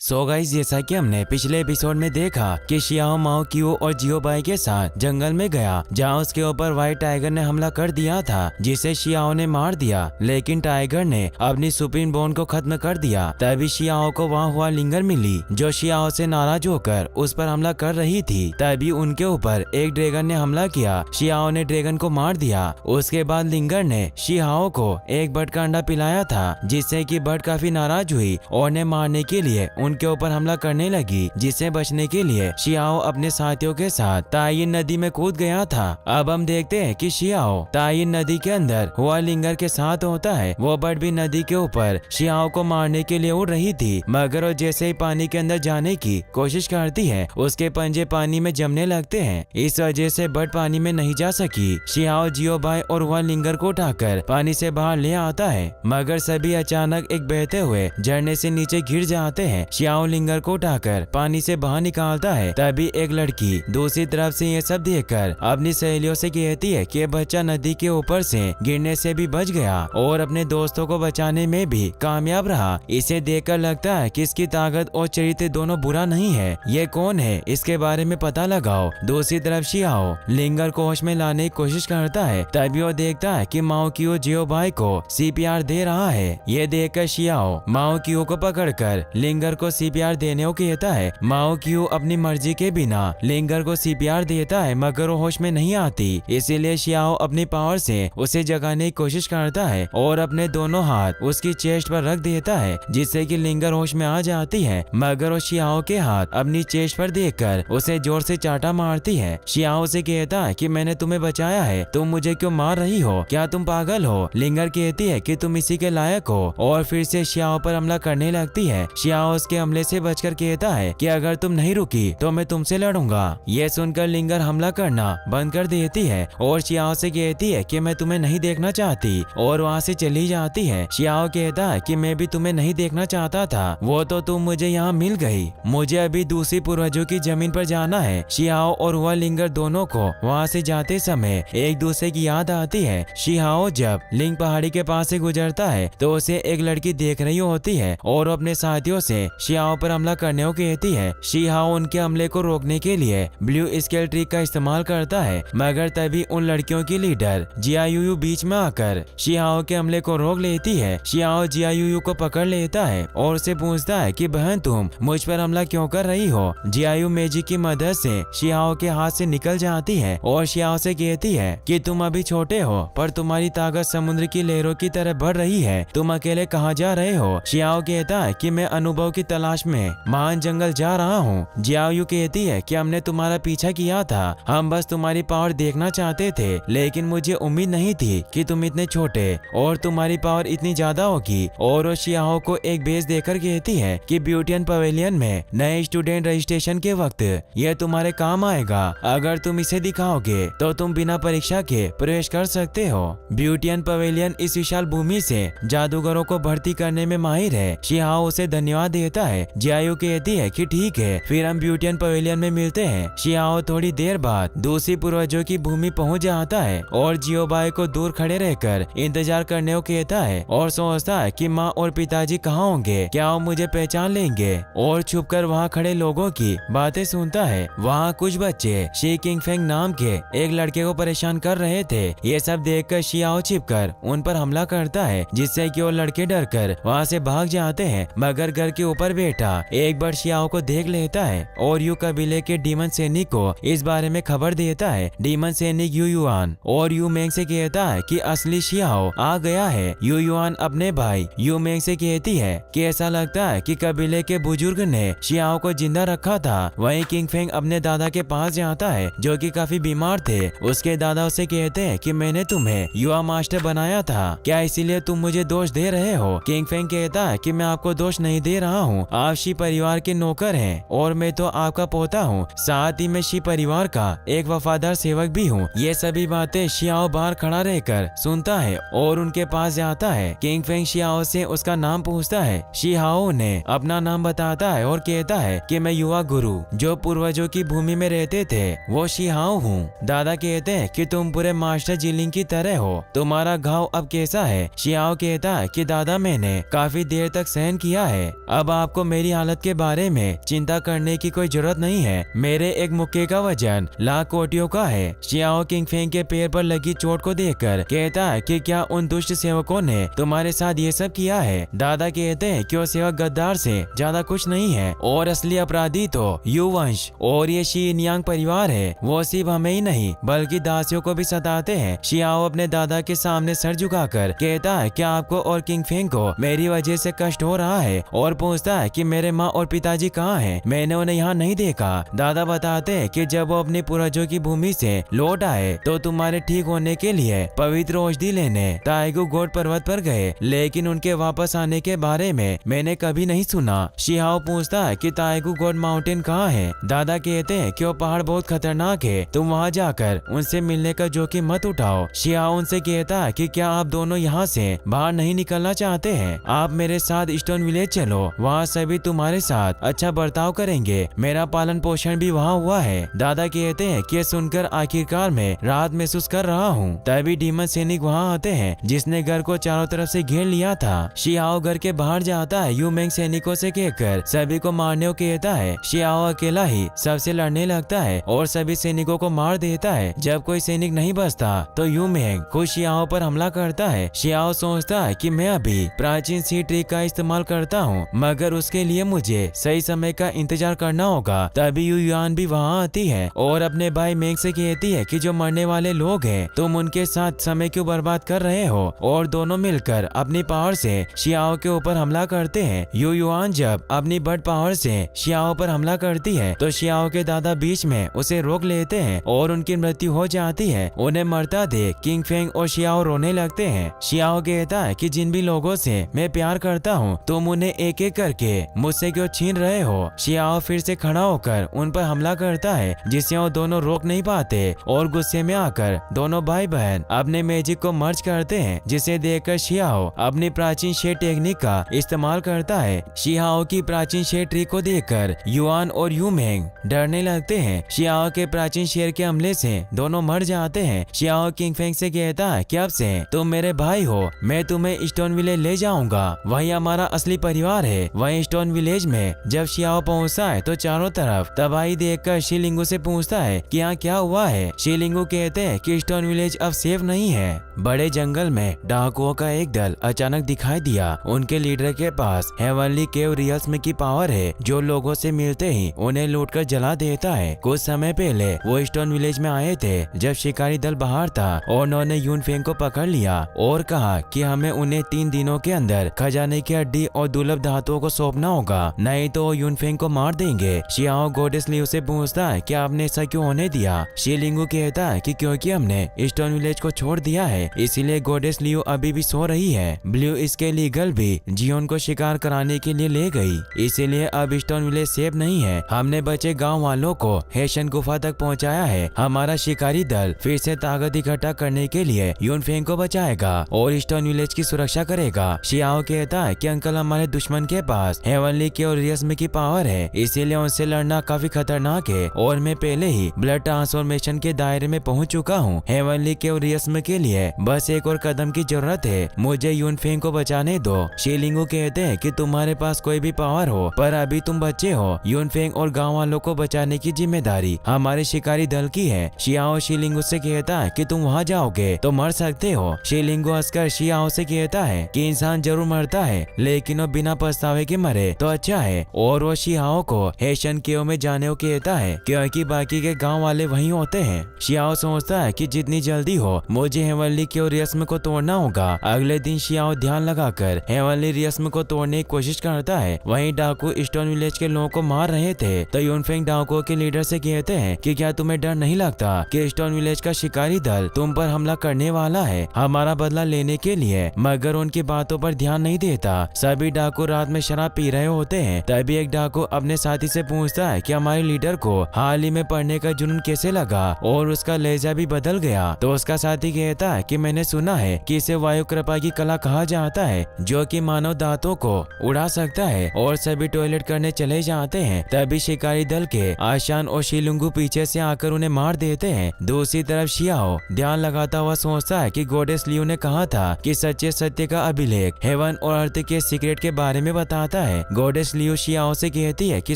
So guys, जैसा कि हमने पिछले एपिसोड में देखा कि शियाओ माओ क्यू और जियो बाई के साथ जंगल में गया, जहां उसके ऊपर व्हाइट टाइगर ने हमला कर दिया था, जिसे शियाओ ने मार दिया। लेकिन टाइगर ने अपनी सुप्रीम बोन को खत्म कर दिया। तभी शियाओ को वहां हुआ लिंगर मिली, जो शियाओ से नाराज होकर उस पर हमला कर रही थी। तभी उनके ऊपर एक ड्रैगन ने हमला किया। शियाओ ने ड्रैगन को मार दिया। उसके बाद लिंगर ने शियाओ को एक बर्ड का अंडा पिलाया था, जिससे कि बर्ड काफी नाराज हुई और उन्हें मारने के लिए उनके ऊपर हमला करने लगी। जिससे बचने के लिए शियाओ अपने साथियों के साथ तायिन नदी में कूद गया था। अब हम देखते हैं कि शियाओ तायिन नदी के अंदर हुआ लिंगर के साथ होता है। वो बर्ड भी नदी के ऊपर शियाओ को मारने के लिए उड़ रही थी, मगर वो जैसे ही पानी के अंदर जाने की कोशिश करती है, उसके पंजे पानी में जमने लगते हैं। इस वजह से बर्ड पानी में नहीं जा सकी। शियाओ जियो बाई और वह लिंगर को उठाकर पानी से बाहर ले आता है, मगर सभी अचानक एक बहते हुए झरने से नीचे गिर जाते हैं। शियाओ लिंगर को उठाकर पानी से बाहर निकालता है। तभी एक लड़की दूसरी तरफ से ये सब देखकर अपनी सहेलियों से कहती है कि बच्चा नदी के ऊपर से गिरने से भी बच गया और अपने दोस्तों को बचाने में भी कामयाब रहा। इसे देखकर लगता है कि इसकी ताकत और चरित्र दोनों बुरा नहीं है। ये कौन है, इसके बारे में पता लगाओ। दूसरी तरफ शियाओ लिंगर को होश में लाने की कोशिश करता है। तभी वो देखता है कि माओ क्यू जियो बाई को सीपीआर दे रहा है। ये देखकर शियाओ माओ क्यू को पकड़कर लिंगर को सीपीआर देने को कहता है। माओ क्यू अपनी मर्जी के बिना लिंगर को सीपीआर देता है, मगर वो होश में नहीं आती। इसीलिए शियाओ अपनी पावर से उसे जगाने की कोशिश करता है और अपने दोनों हाथ उसकी चेस्ट पर रख देता है, जिससे कि लिंगर होश में आ जाती है। मगर वो शियाओ के हाथ अपनी चेस्ट पर देखकर उसे जोर से चाटा मारती है। शियाओ से कहता है कि मैंने तुम्हें बचाया है, तुम मुझे क्यों मार रही हो, क्या तुम पागल हो। लिंगर कहती है कि तुम इसी के लायक हो और फिर से शियाओ पर हमला करने लगती है। शियाओ उसके हमले से बचकर कहता है कि अगर तुम नहीं रुकी तो मैं तुमसे लड़ूंगा। ये सुनकर लिंगर हमला करना बंद कर देती है और शियाओ से कहती है कि मैं तुम्हें नहीं देखना चाहती, और वहाँ से चली जाती है। शियाओ कहता है कि मैं भी तुम्हें नहीं देखना चाहता था, वो तो तुम मुझे यहाँ मिल गई, मुझे अभी दूसरी पूर्वजों की जमीन पर जाना है। शियाओ और वह लिंगर दोनों को वहाँ से जाते समय एक दूसरे की याद आती है। शियाओ जब लिंग पहाड़ी के पास से गुजरता है तो उसे एक लड़की देख रही होती है और वो अपने साथियों से शियाओ पर हमला करने को कहती है। शियाओ उनके हमले को रोकने के लिए ब्लू स्केल ट्रिक का इस्तेमाल करता है, मगर तभी उन लड़कियों की लीडर जियायुयू बीच में आकर शियाओ के हमले को रोक लेती है। शियाओ जियायुयू को पकड़ लेता है और उसे पूछता है कि बहन तुम मुझ पर हमला क्यों कर रही हो। जियायू मेजिक की मदद से शियाओ के हाथ से निकल जाती है और शियाओ से कहती है कि तुम अभी छोटे हो, पर तुम्हारी ताकत समुद्र की लहरों की तरह बढ़ रही है, तुम अकेले कहाँ जा रहे हो। शियाओ कहता है कि मैं अनुभव की तलाश में महान जंगल जा रहा हूँ। जियायू कहती है कि हमने तुम्हारा पीछा किया था, हम बस तुम्हारी पावर देखना चाहते थे, लेकिन मुझे उम्मीद नहीं थी कि तुम इतने छोटे और तुम्हारी पावर इतनी ज्यादा होगी। और वो शियाओ को एक बेस देकर कहती है कि ब्यूटियन पवेलियन में नए स्टूडेंट रजिस्ट्रेशन के वक्त यह तुम्हारे काम आएगा, अगर तुम इसे दिखाओगे तो तुम बिना परीक्षा के प्रवेश कर सकते हो। ब्यूटियन पवेलियन इस विशाल भूमि से जादूगरों को भर्ती करने में माहिर है। शियाओ उसे धन्यवाद देता है। जियायू कहती है कि ठीक है, फिर हम ब्यूटियन पवेलियन में मिलते हैं। शियाओ थोड़ी देर बाद दूसरी पूर्वजों की भूमि पहुंच जाता है और जियो बाई को दूर खड़े रहकर इंतजार करने को कहता है और सोचता है कि माँ और पिताजी कहाँ होंगे, क्या वो मुझे पहचान लेंगे। और छुपकर वहाँ खड़े लोगों की बातें सुनता है। वहाँ कुछ बच्चे शी किंग फेंग नाम के एक लड़के को परेशान कर रहे थे। ये सब देखकर शियाओ छिपकर उन पर हमला करता है, जिससे कि वो लड़के डरकर वहाँ से भाग जाते हैं। मगर घर के ऊपर बैठा एक बार शियाओ को देख लेता है और यू कबीले के डीमन सैनिक को इस बारे में खबर देता है। डीमन सैनिक यू युआन और यू मेंग से कहता है कि असली शियाओ आ गया है। यू युआन अपने भाई यू मेंग से कहती है कि ऐसा लगता है कि कबीले के बुजुर्ग ने शियाओ को जिंदा रखा था। वहीं किंग फेंग अपने दादा के पास जाता है, जो कि काफी बीमार थे। उसके दादा उसे कहते हैं कि मैंने तुम्हें युवा मास्टर बनाया था, क्या इसीलिए तुम मुझे दोष दे रहे हो। किंग फेंग कहता है कि मैं आपको दोष नहीं दे रहा हूँ, आप शी परिवार के नौकर हैं और मैं तो आपका पोता हूँ, साथ ही मैं शी परिवार का एक वफादार सेवक भी हूँ। ये सभी बातें शियाओ बाहर खड़ा रहकर सुनता है और उनके पास जाता है। किंग फेंग शियाओ से उसका नाम पूछता है। शियाओ ने अपना नाम बताता है और कहता है कि मैं युवा गुरु जो पूर्वजों की भूमि में रहते थे वो शियाओ हूँ। दादा कहते हैं कि तुम पूरे मास्टर जिलिंग की तरह हो, तुम्हारा घाव अब कैसा है। शियाओ कहता है कि दादा मैंने काफी देर तक सहन किया है, अब आप आपको मेरी हालत के बारे में चिंता करने की कोई जरूरत नहीं है। मेरे एक मुक्के का वजन लाख कोटियों का है। शियाओ किंगफेंग के पैर पर लगी चोट को देखकर कहता है कि क्या उन दुष्ट सेवकों ने तुम्हारे साथ ये सब किया है? दादा कहते हैं कि वो सेवक गद्दार से ज्यादा कुछ नहीं है और असली अपराधी तो यू वंश और ये शी नियांग परिवार है। वो सिर्फ हमें ही नहीं बल्कि दासियों को भी सताते हैं। शियाओ अपने दादा के सामने सर झुकाकर कहता है क्या आपको और किंगफेंग को मेरी वजह से कष्ट हो रहा है और पूछता है कि मेरे माँ और पिताजी कहाँ हैं? मैंने उन्हें यहाँ नहीं देखा। दादा बताते हैं कि जब वो अपने पूर्वजों की भूमि से लौट आए तो तुम्हारे ठीक होने के लिए पवित्र औषधि लेने ताइगु गोड पर्वत पर गए, लेकिन उनके वापस आने के बारे में मैंने कभी नहीं सुना। शियाओ पूछता है कि ताइगु गोड माउंटेन कहाँ है? दादा कहते हैं कि वो पहाड़ बहुत खतरनाक है, तुम वहाँ जाकर उनसे मिलने का जोखिम मत उठाओ। शियाओ उनसे कहता है कि क्या आप दोनों यहाँ से बाहर नहीं निकलना चाहते हैं? आप मेरे साथ स्टोन विलेज चलो, वहाँ सभी तुम्हारे साथ अच्छा बर्ताव करेंगे। मेरा पालन पोषण भी वहाँ हुआ है। दादा कहते हैं कि सुनकर आखिरकार मैं राहत महसूस कर रहा हूँ। तभी डीमन सैनिक वहाँ आते हैं जिसने घर को चारों तरफ से घेर लिया था। शियाओ घर के बाहर जाता है। यू मेंग सैनिकों से कहकर सभी को मारने को कहता है। शियाओ अकेला ही सबसे लड़ने लगता है और सभी सैनिकों को मार देता है। जब कोई सैनिक नहीं बचता तो यू मेंग खुद शियाओ पर हमला करता है। शियाओ सोचता है कि मैं अभी प्राचीन सी ट्रिक का इस्तेमाल करता हूँ, मगर उसके लिए मुझे सही समय का इंतजार करना होगा। तभी यू युआन भी वहाँ आती है और अपने भाई मेंग से कहती है कि जो मरने वाले लोग हैं तुम उनके साथ समय क्यों बर्बाद कर रहे हो, और दोनों मिलकर अपनी पावर से शियाओ के ऊपर हमला करते हैं। यू युआन जब अपनी बर्ड पावर से शियाओ पर हमला करती है तो शियाओ के दादा बीच में उसे रोक लेते हैं और उनकी मृत्यु हो जाती है। उन्हें मरता देख किंगफेंग और शियाओ रोने लगते हैं। शियाओ कहता है कि जिन भी लोगों से मैं प्यार करता हूँ तुम उन्हें एक एक करके मुझसे क्यों छीन रहे हो? शियाओ फिर से खड़ा होकर उन पर हमला करता है जिसे वो दोनों रोक नहीं पाते और गुस्से में आकर दोनों भाई बहन अपने मैजिक को मर्ज करते हैं, जिसे देखकर शियाओ अपनी प्राचीन शेर टेक्निक का इस्तेमाल करता है। शियाओ की प्राचीन शेर ट्रिक को देखकर युआन और यू मेंग डरने लगते हैं। शियाओ के प्राचीन शेर के हमले से दोनों मर जाते हैं। शियाओ किंगफेंग से कहता है कि अब से तुम मेरे भाई हो, मैं तुम्हें स्टोन विलेज ले जाऊंगा, वही हमारा असली परिवार है। वही स्टोन विलेज में जब शियाओ पहुंचता है तो चारों तरफ तबाही देखकर शिलिंगू से पूछता है कि यहाँ क्या हुआ है। शिलिंगू कहते हैं कि स्टोन विलेज अब सेफ नहीं है। बड़े जंगल में डाकुओं का एक दल अचानक दिखाई दिया। उनके लीडर के पास हेवनली केव रियल्स में की पावर है जो लोगों से मिलते ही उन्हें लूटकर जला देता है। कुछ समय पहले वो स्टोन विलेज में आए थे जब शिकारी दल बाहर था और उन्होंने यूनफेंग को पकड़ लिया और कहा कि हमें उन्हें 3 दिनों के अंदर खजाने की हड्डी और दुर्लभ धातुओं को सौंपना होगा, नहीं तो यूनफेंग को मार देंगे। शियाओ गोडेस लियू से पूछता है कि आपने ऐसा क्यों होने दिया? शिलिंगू कहता है कि क्योंकि हमने स्टोन विलेज को छोड़ दिया है, इसीलिए गोडेस लियू अभी भी सो रही है। ब्लू इसके लीगल भी जियोन को शिकार कराने के लिए ले गई, इसीलिए अब स्टोन विलेज सेफ नहीं है। हमने बचे गांव वालों को हेशन गुफा तक पहुंचाया है। हमारा शिकारी दल फिर से ताकत इकट्ठा करने के लिए यूनफेंग को बचाएगा और स्टोन विलेज की सुरक्षा करेगा। शियाओ कहता है कि अंकल हमारे दुश्मन के पास हेवनली के और रियस्म की पावर है, इसीलिए उनसे लड़ना काफी खतरनाक है और मैं पहले ही ब्लड ट्रांसफॉर्मेशन के दायरे में पहुंच चुका हूँ। हेवनली के और रियस्म के लिए बस एक और कदम की जरूरत है, मुझे यूनफेंग को बचाने दो। शिलिंगू कहते हैं कि तुम्हारे पास कोई भी पावर हो पर अभी तुम बच्चे हो। यूनफेंग और गाँव वालों को बचाने की जिम्मेदारी हमारे शिकारी दल की है। शियाओ शिलिंगू से कहता है कि तुम वहाँ जाओगे तो मर सकते हो। शिलिंगू हंसकर शियाओ से कहता है कि इंसान जरूर मरता है लेकिन वो बिना पछतावे के मरे तो अच्छा है, और वो शियाओ को हेशन केव में जाने को कहता है क्योंकि बाकी के गांव वाले वहीं होते हैं। शियाओ सोचता है कि जितनी जल्दी हो मुझे हेवनली के और रियस्म को तोड़ना होगा। अगले दिन शियाओ ध्यान लगाकर हेवनली रियस्म को तोड़ने की कोशिश करता है। वहीं डाकू स्टोन विलेज के लोगों को मार रहे थे तो यूनफेंग डाकुओं के लीडर से कहते हैं कि क्या तुम्हें डर नहीं लगता कि स्टोन विलेज का शिकारी दल तुम पर हमला करने वाला है हमारा बदला लेने के लिए? मगर उनकी बातों पर ध्यान नहीं देता। सभी डाकू रात में शराब पी रहे होते हैं। तभी एक डाकू अपने साथी से पूछता है कि हमारे लीडर को हाल ही में पढ़ने का जुनून कैसे लगा और उसका लहजा भी बदल गया। तो उसका साथी कहता है कि मैंने सुना है कि इसे वायु कृपा की कला कहा जाता है जो कि मानव दांतों को उड़ा सकता है, और सभी टॉयलेट करने चले जाते हैं। तभी शिकारी दल के आशान और शिलिंगू पीछे से आकर उन्हें मार देते हैं। दूसरी तरफ शियाओ ध्यान लगाता हुआ सोचता है कि गोडेस लियू ने कहा था कि सच्चे सत्य का अभिलेख हेवन और अर्थ के सीक्रेट के बारे में बताता जाता है। गॉडेस लियू शियाओ से कहती है कि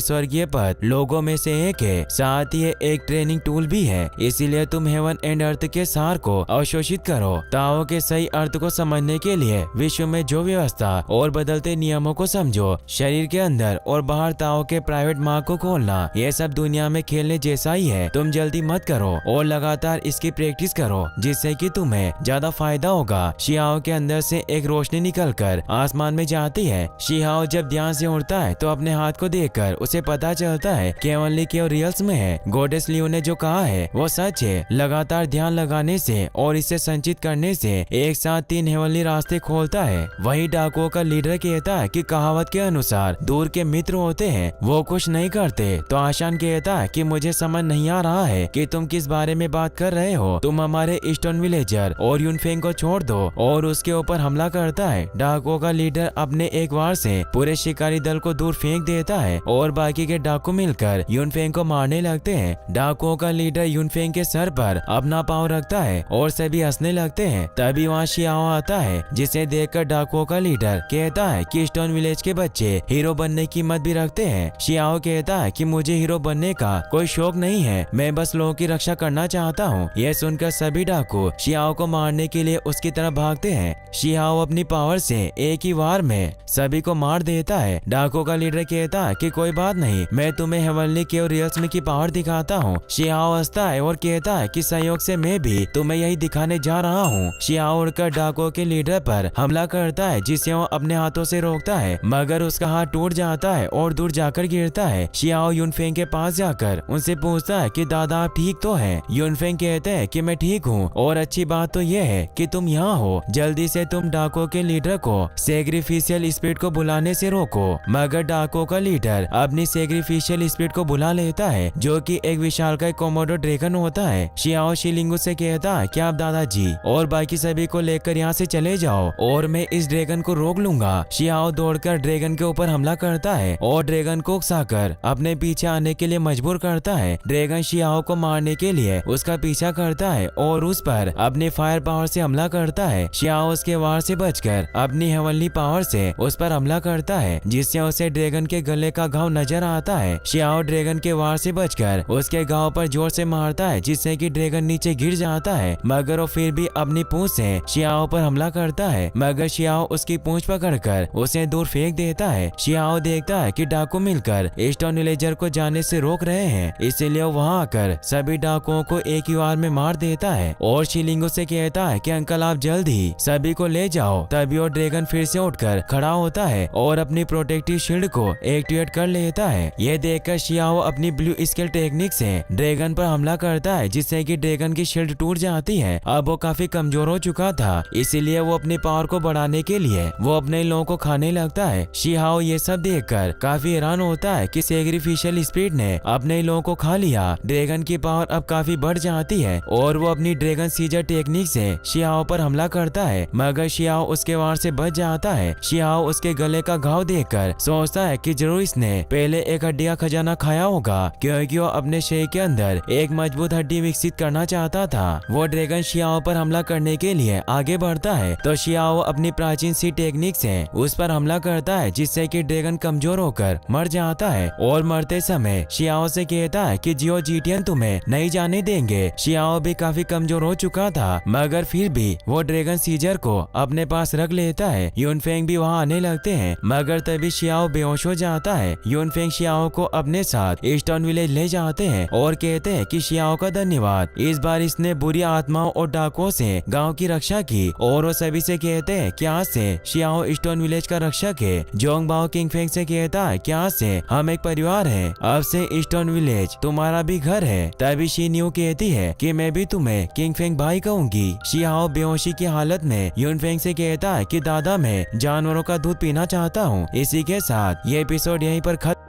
स्वर्गीय पद लोगों में से एक है, साथ ही ये एक ट्रेनिंग टूल भी है, इसीलिए तुम हेवन एंड अर्थ के सार को अवशोषित करो। ताओ के सही अर्थ को समझने के लिए विश्व में जो व्यवस्था और बदलते नियमों को समझो। शरीर के अंदर और बाहर ताओ के प्राइवेट माँ को खोलना, ये सब दुनिया में खेलने जैसा ही है। तुम जल्दी मत करो और लगातार इसकी प्रैक्टिस करो, जिससे कि तुम्हें ज्यादा फायदा होगा। शियाओ के अंदर से एक रोशनी निकलकर आसमान में जाती है। शियाओ जब ध्यान से उड़ता है तो अपने हाथ को देखकर उसे पता चलता है कि ओनली केवल रियल्स में है। गॉडेस लियू ने जो कहा है वो सच है। लगातार ध्यान लगाने से और इसे संचित करने से एक साथ 3 हेवनली रास्ते खोलता है। वही डाकुओं का लीडर कहता है कि कहावत के अनुसार दूर के मित्र होते हैं, वो कुछ नहीं करते। तो आशान कहता है कि मुझे समझ नहीं आ रहा है कि तुम किस बारे में बात कर रहे हो। तुम हमारे स्टोन विलेजर और यूनफेंग को छोड़ दो, और उसके ऊपर हमला करता है। डाकुओं का लीडर अपने एक वार से पूरे शिकारी दल को दूर फेंक देता है और बाकी के डाकू मिलकर यूनफेंग को मारने लगते हैं। डाकुओं का लीडर यूनफेंग के सर पर अपना पाँव रखता है और सभी हंसने लगते हैं। तभी वहाँ शियाओ आता है, जिसे देखकर डाकुओं का लीडर कहता है कि स्टोन विलेज के बच्चे हीरो बनने की हिम्मत भी रखते हैं। शियाओ कहता है कि मुझे हीरो बनने का कोई शौक नहीं है, मैं बस लोगों की रक्षा करना चाहता हूँ। यह सुनकर सभी डाकू शियाओ को मारने के लिए उसकी तरफ भागते हैं। शियाओ अपनी पावर से एक ही वार में सभी को मार देता है। डाकुओं का लीडर कहता है कि कोई बात नहीं, मैं तुम्हें हेवनली केव रियल्स में की पावर दिखाता हूँ। शियाओ हंसता है और कहता है कि संयोग से मैं भी तुम्हें यही दिखाने जा रहा हूँ। शियाओ उड़कर डाकुओं के लीडर पर हमला करता है, जिसे वो अपने हाथों से रोकता है, मगर उसका हाथ टूट जाता है और दूर जाकर गिरता है। शियाओ यूनफेंग के पास जाकर उनसे पूछता है कि दादा आप ठीक तो हैं? यूनफेंग कहते हैं कि मैं ठीक हूँ, और अच्छी बात तो यह है कि तुम यहाँ हो। जल्दी से तुम डाकुओं के लीडर को सैक्रिफिशियल स्पिरिट को बुलाने से रोको। मगर डाकुओं का लीडर अपनी सैक्रिफिशियल स्पिरिट को बुला लेता है, जो कि एक विशालकाय कोमोडो ड्रैगन होता है। शियाओ शिलिंगू से कहता है कि आप दादाजी और बाकी सभी को लेकर यहाँ से चले जाओ और मैं इस ड्रैगन को रोक लूंगा। शियाओ दौड़कर ड्रैगन के ऊपर हमला करता है और ड्रैगन को उकसाकर अपने पीछे आने के लिए मजबूर करता है। ड्रैगन शियाओ को मारने के लिए उसका पीछा करता है और उस पर अपने फायर पावर से हमला करता है। शियाओ उसके वार से बचकर अपनी हेवनली पावर से उस पर हमला करता है, जिससे उसे ड्रैगन के गले का घाव नजर आता है। शियाओ ड्रैगन के वार से बचकर उसके घाव पर जोर से मारता है, जिससे कि ड्रैगन नीचे गिर जाता है, मगर वो फिर भी अपनी पूंछ से शियाओ पर हमला करता है। मगर शियाओ उसकी पूंछ पकड़कर उसे दूर फेंक देता है। शियाओ देखता है कि डाकू मिलकर स्टोन विलेजर को जाने से रोक रहे हैं, इसीलिए वहां आकर सभी डाकुओं को एक ही वार में मार देता है और शिलिंगू से कहता है कि अंकल आप जल्द ही सभी को ले जाओ। तभी वो ड्रैगन फिर से उठकर खड़ा होता है और अपनी प्रोटेक्टिव शील्ड को एक्टिवेट कर लेता है। यह देखकर शियाओ अपनी ब्लू स्केल टेक्निक से ड्रैगन पर हमला करता है, जिससे कि ड्रैगन की शील्ड टूट जाती है। अब वो काफी कमजोर हो चुका था, इसीलिए वो अपनी पावर को बढ़ाने के लिए वो अपने लोगों को खाने लगता है। शियाओ ये सब देखकर काफी हैरान होता है कि सैक्रिफिशियल स्पिरिट ने अपने लोगों को खा लिया। ड्रैगन की पावर अब काफी बढ़ जाती है और वो अपनी ड्रैगन सीजर टेक्निक से शियाओ पर हमला करता है, मगर शियाओ उसके वार से बच जाता है। शियाओ उसके गले का घाव देखकर सोचता है कि जरूर इसने पहले एक हड्डी का खजाना खाया होगा, क्योंकि वो अपने शरीर के अंदर एक मजबूत हड्डी विकसित करना चाहता था। वो ड्रैगन शियाओ पर हमला करने के लिए आगे बढ़ता है, तो शियाओ अपनी प्राचीन सी टेक्निक से उस पर हमला करता है, जिससे कि ड्रैगन कमजोर होकर मर जाता है। और मरते समय शियाओ से कहता है कि जियो जीटियन तुम्हें नहीं जाने देंगे। शियाओ भी काफी कमजोर हो चुका था, मगर फिर भी वो ड्रैगन सीजर को अपने पास रख लेता है। यूनफेंग भी वहाँ आने लगते हैं, मगर तभी शियाओ बेहोश हो जाता है। यूनफेंग शियाओ को अपने साथ स्टोन विलेज ले जाते हैं और कहते हैं कि शियाओ का धन्यवाद, इस बार इसने बुरी आत्माओं और डाकुओं से गांव की रक्षा की। और वो सभी से कहते हैं कि आज से शियाओ स्टोन विलेज का रक्षक है। जोंग बाओ किंगफेंग से कहता है कि आज से हम एक परिवार हैं, अब से स्टोन विलेज तुम्हारा भी घर है। तभी शी न्यू कहती है कि मैं भी तुम्हें किंगफेंग भाई कहूंगी। शियाओ बेहोशी की हालत में यूनफेंग से कहता है कि दादा मैं जानवरों का दूध पीना चाहता हूँ। इसी के साथ ये एपिसोड यहीं पर खत्म।